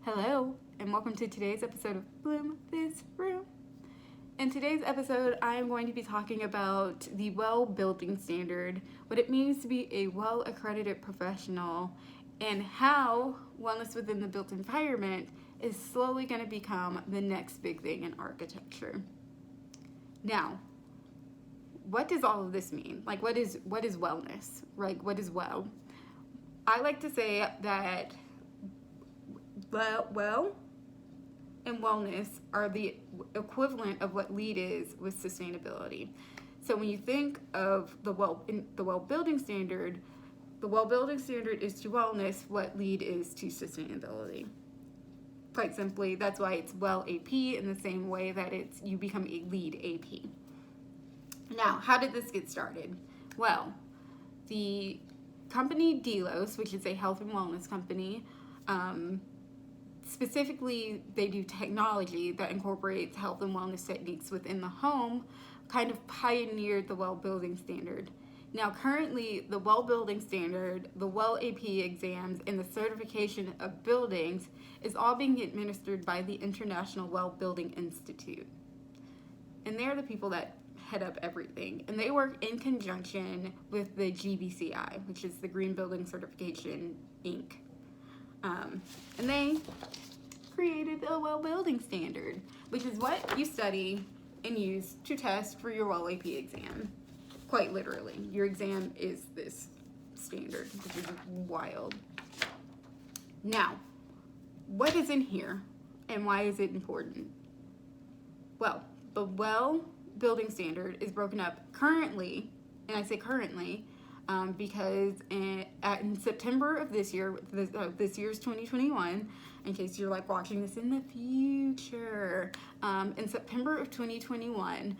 Hello, and welcome to today's episode of Bloom This Room. In today's episode, I am going to be talking about the WELL building standard, what it means to be a WELL accredited professional, and how wellness within the built environment is slowly going to become the next big thing in architecture. Now, what does all of this mean? Like, what is wellness? Like, what is WELL? I like to say that WELL and wellness are the equivalent of what LEED is with sustainability. So when you think of the WELL building standard, the WELL building standard is to wellness what LEED is to sustainability. Quite simply, that's why it's WELL AP in the same way that you become a LEED AP. Now, how did this get started? Well, the company Delos, which is a health and wellness company, specifically, they do technology that incorporates health and wellness techniques within the home, kind of pioneered the WELL building standard. Now, currently, the WELL building standard, the WELL AP exams, and the certification of buildings is all being administered by the International WELL Building Institute. And they're the people that head up everything. And they work in conjunction with the GBCI, which is the Green Building Certification, Inc. And they created the WELL building standard, which is what you study and use to test for your WELL AP exam. Quite literally, your exam is this standard, which is wild. Now, what is in here and why is it important? Well, the WELL building standard is broken up currently, and I say currently, because in September of this year, this year's 2021, in case you're like watching this in the future, in September of 2021,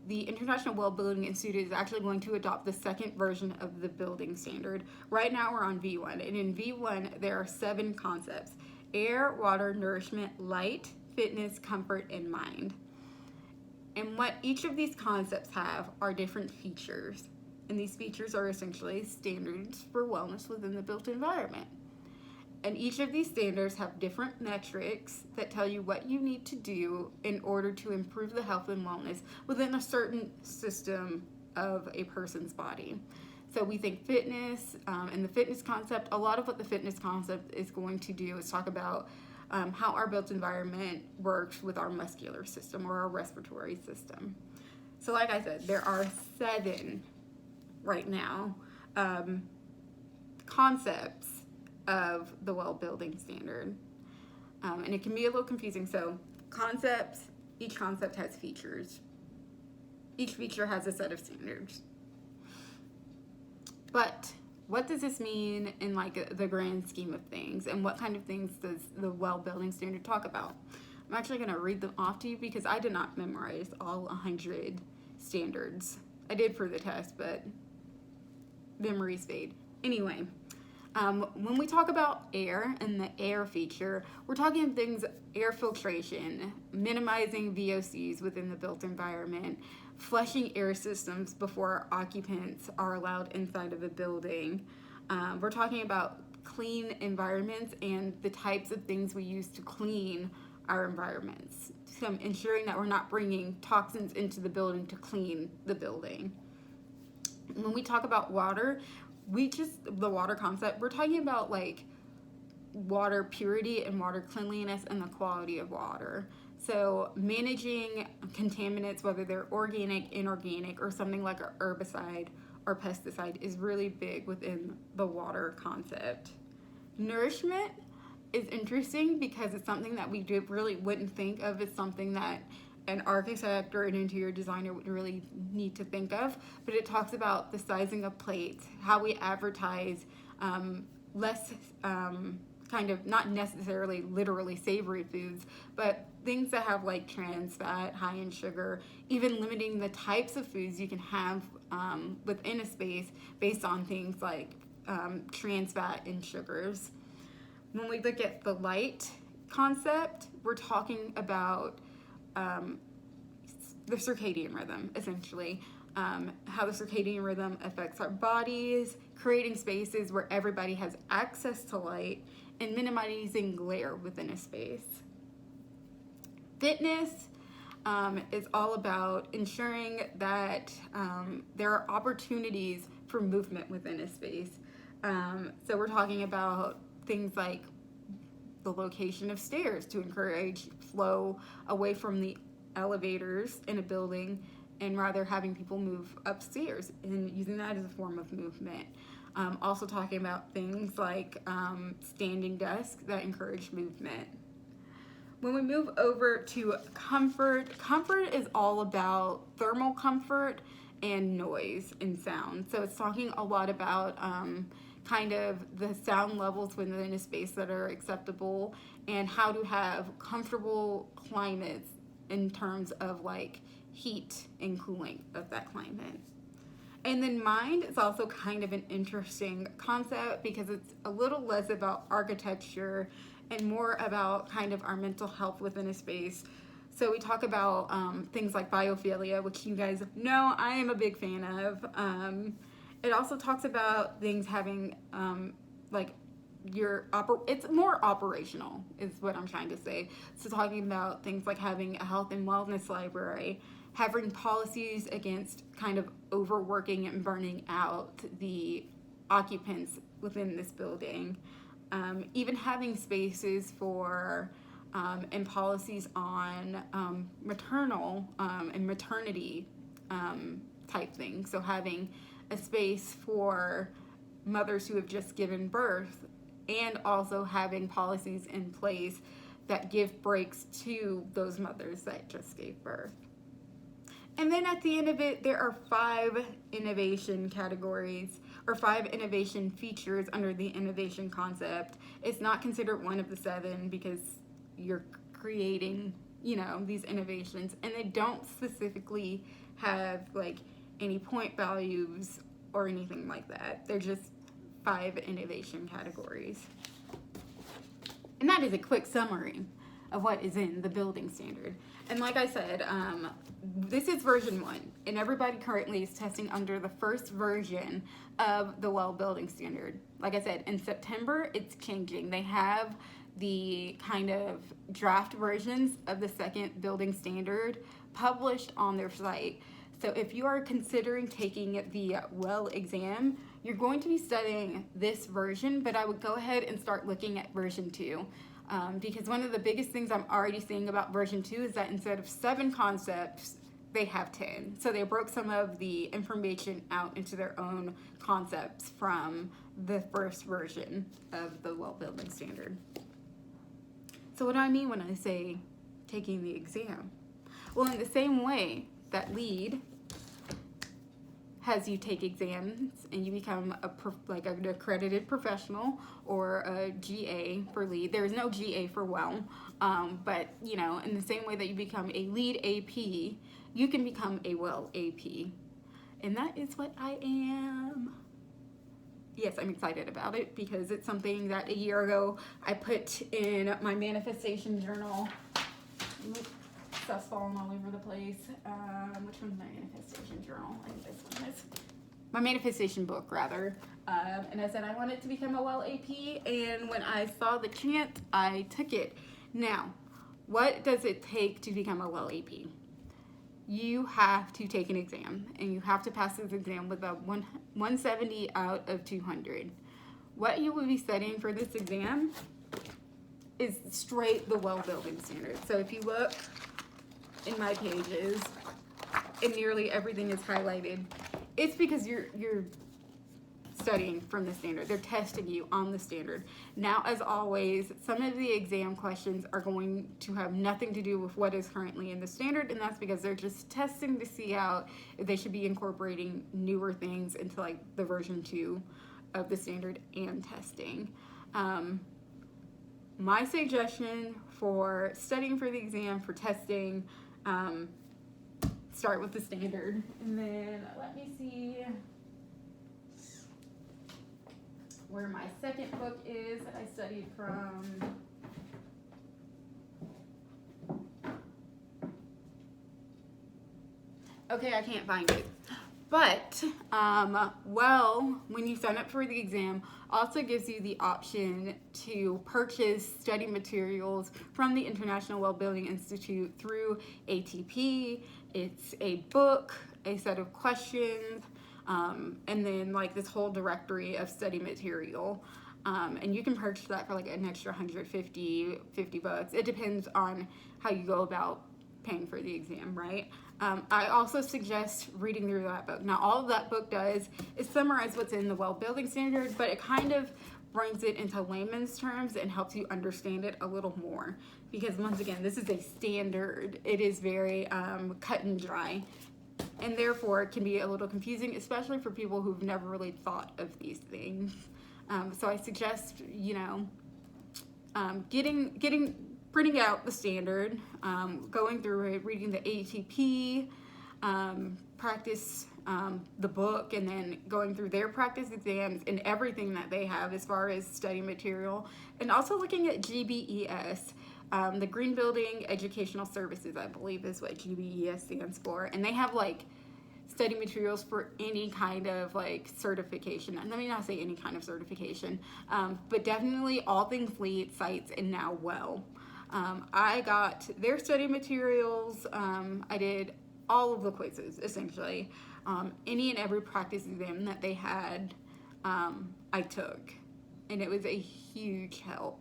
the International WELL Building Institute is actually going to adopt the second version of the building standard. Right now we're on V1, and in V1 there are 7 concepts: air, water, nourishment, light, fitness, comfort, and mind. And what each of these concepts have are different features. And these features are essentially standards for wellness within the built environment. And each of these standards have different metrics that tell you what you need to do in order to improve the health and wellness within a certain system of a person's body. So we think fitness, and the fitness concept, a lot of what the fitness concept is going to do is talk about how our built environment works with our muscular system or our respiratory system. So like I said, there are 7 right now concepts of the WELL building standard, and it can be a little confusing. So concepts, each concept has features. Each feature has a set of standards. But what does this mean in like the grand scheme of things, and what kind of things does the WELL building standard talk about? I'm actually going to read them off to you because I did not memorize all 100 standards. I did for the test, but memories fade. Anyway, when we talk about air and the air feature, we're talking things: air filtration, minimizing VOCs within the built environment, flushing air systems before occupants are allowed inside of a building. We're talking about clean environments and the types of things we use to clean our environments. So ensuring that we're not bringing toxins into the building to clean the building. When we talk about water, the water concept, we're talking about like water purity and water cleanliness and the quality of water. So managing contaminants, whether they're organic, inorganic, or something like an herbicide or pesticide, is really big within the water concept. Nourishment is interesting because it's something that we really wouldn't think of as something that an architect or an interior designer would really need to think of, but it talks about the sizing of plates, how we advertise less kind of not necessarily literally savory foods, but things that have like trans fat, high in sugar, even limiting the types of foods you can have within a space based on things like trans fat and sugars. When we look at the light concept, we're talking about the circadian rhythm, essentially. How the circadian rhythm affects our bodies, creating spaces where everybody has access to light, and minimizing glare within a space. Fitness is all about ensuring that there are opportunities for movement within a space. So we're talking about things like the location of stairs to encourage flow away from the elevators in a building, and rather having people move upstairs and using that as a form of movement. Also talking about things like standing desks that encourage movement. When we move over to comfort, comfort is all about thermal comfort and noise and sound. So it's talking a lot about kind of the sound levels within a space that are acceptable, and how to have comfortable climates in terms of like heat and cooling of that climate. And then mind is also kind of an interesting concept because it's a little less about architecture and more about kind of our mental health within a space. So we talk about things like biophilia, which you guys know I am a big fan of. It also talks about things having like it's more operational is what I'm trying to say. So talking about things like having a health and wellness library, having policies against kind of overworking and burning out the occupants within this building, even having spaces for and policies on maternal and maternity type things. So having a space for mothers who have just given birth, and also having policies in place that give breaks to those mothers that just gave birth. And then at the end of it, there are 5 innovation categories or 5 innovation features under the innovation concept. It's not considered one of the 7 because you're creating, these innovations, and they don't specifically have like any point values or anything like that. They're just 5 innovation categories. And that is a quick summary of what is in the building standard. And like I said, this is version 1, and everybody currently is testing under the first version of the WELL building standard. Like I said, in September, it's changing. They have the kind of draft versions of the second building standard published on their site. So if you are considering taking the WELL exam, you're going to be studying this version, but I would go ahead and start looking at version 2. Because one of the biggest things I'm already seeing about version 2 is that instead of 7 concepts, they have 10. So they broke some of the information out into their own concepts from the first version of the WELL building standard. So what do I mean when I say taking the exam? Well, in the same way that LEED has you take exams and you become an accredited professional, or a GA for LEED. There is no GA for WELL, but in the same way that you become a LEED AP, you can become a WELL AP, and that is what I am. Yes, I'm excited about it because it's something that a year ago I put in my manifestation journal. Stuff's falling all over the place. Which one's my manifestation journal? I think this one is. My manifestation book, rather. And I said I wanted to become a WELL AP, and when I saw the chance, I took it. Now, what does it take to become a WELL AP? You have to take an exam, and you have to pass this exam with a 170 out of 200. What you will be studying for this exam is straight the WELL building standard. So if you look in my pages, and nearly everything is highlighted, it's because you're studying from the standard. They're testing you on the standard. Now, as always, some of the exam questions are going to have nothing to do with what is currently in the standard, and that's because they're just testing to see out if they should be incorporating newer things into like the version 2 of the standard and testing. My suggestion for studying for the exam, for testing, start with the standard, and then let me see where my second book is that I studied from. Okay, I can't find it. But, WELL, when you sign up for the exam, also gives you the option to purchase study materials from the International Well Building Institute through ATP. It's a book, a set of questions, and then like this whole directory of study material. And you can purchase that for like an extra $150 $50. It depends on how you go about paying for the exam, right? I also suggest reading through that book. Now, all that book does is summarize what's in the well building standard, but it kind of brings it into layman's terms and helps you understand it a little more. Because once again, this is a standard. It is very cut and dry, and therefore it can be a little confusing, especially for people who've never really thought of these things. So I suggest, printing out the standard, going through it, reading the ATP, practice the book, and then going through their practice exams and everything that they have as far as study material, and also looking at GBES, the Green Building Educational Services, I believe is what GBES stands for, and they have like study materials for any kind of like certification. And let me not say any kind of certification, but definitely all things LEED, sites, and now well. I got their study materials. I did all of the quizzes, essentially. Any and every practice exam that they had, I took. And it was a huge help.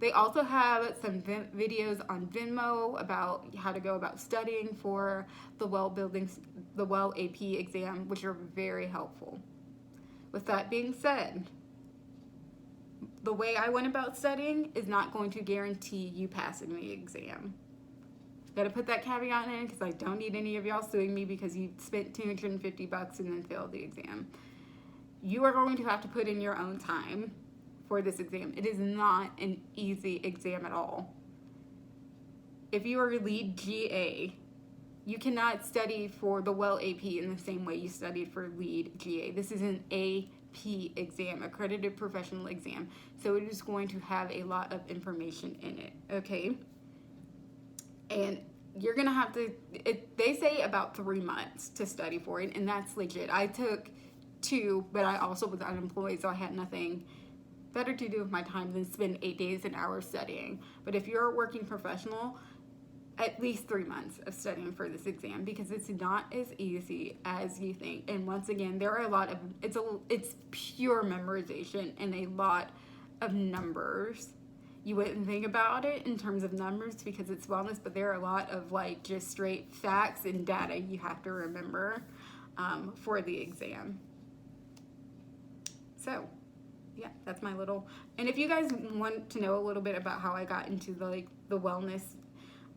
They also have some videos on Venmo about how to go about studying for the well AP exam, which are very helpful. With that being said, the way I went about studying is not going to guarantee you passing the exam. Gotta put that caveat in because I don't need any of y'all suing me because you spent $250 and then failed the exam. You are going to have to put in your own time for this exam. It is not an easy exam at all. If you are LEED GA, you cannot study for the well AP in the same way you studied for LEED GA. This is an AP exam, accredited professional exam. So it is going to have a lot of information in it, okay? And you're gonna have to, they say about 3 months to study for it, and that's legit. I took 2, but I also was unemployed, so I had nothing better to do with my time than spend 8 days and hours studying. But if you're a working professional, at least 3 months of studying for this exam, because it's not as easy as you think. And once again, there are a lot of, it's pure memorization and a lot of numbers. You wouldn't think about it in terms of numbers because it's wellness, but there are a lot of like just straight facts and data you have to remember for the exam. So yeah, that's my little, and if you guys want to know a little bit about how I got into the wellness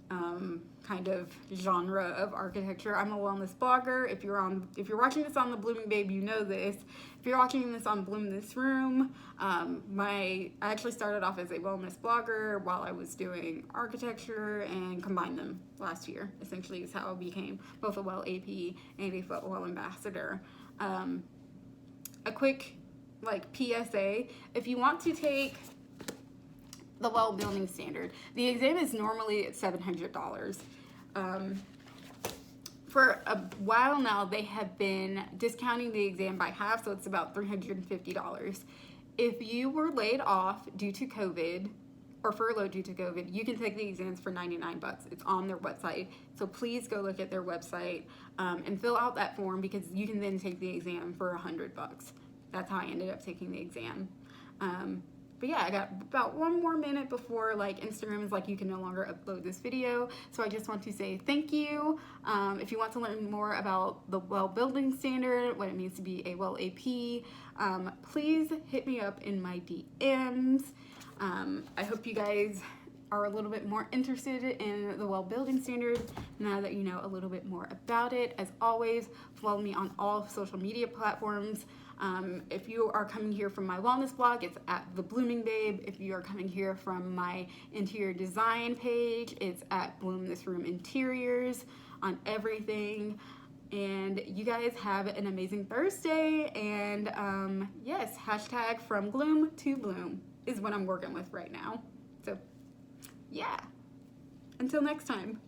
kind of genre of architecture, I'm a wellness blogger. If you're watching this on the Blooming Babe, you know this. If you're watching this on Bloom This Room, I actually started off as a wellness blogger while I was doing architecture and combined them last year. Essentially is how I became both a well AP and a well ambassador. A quick PSA, if you want to take the well building standard, the exam is normally at $700. For a while now, they have been discounting the exam by half, so it's about $350. If you were laid off due to COVID or furloughed due to COVID, you can take the exams for $99. It's on their website, so please go look at their website and fill out that form because you can then take the exam for $100. That's how I ended up taking the exam. But yeah, I got about 1 more minute before Instagram is you can no longer upload this video. So I just want to say thank you. If you want to learn more about the well building standard, what it means to be a well AP, please hit me up in my DMs. I hope you guys are a little bit more interested in the well building standard now that you know a little bit more about it. As always, follow me on all social media platforms. If you are coming here from my wellness blog, it's at The Blooming Babe. If you are coming here from my interior design page, it's at Bloom This Room Interiors on everything. And you guys have an amazing Thursday. And yes, hashtag from gloom to bloom is what I'm working with right now. So yeah, until next time.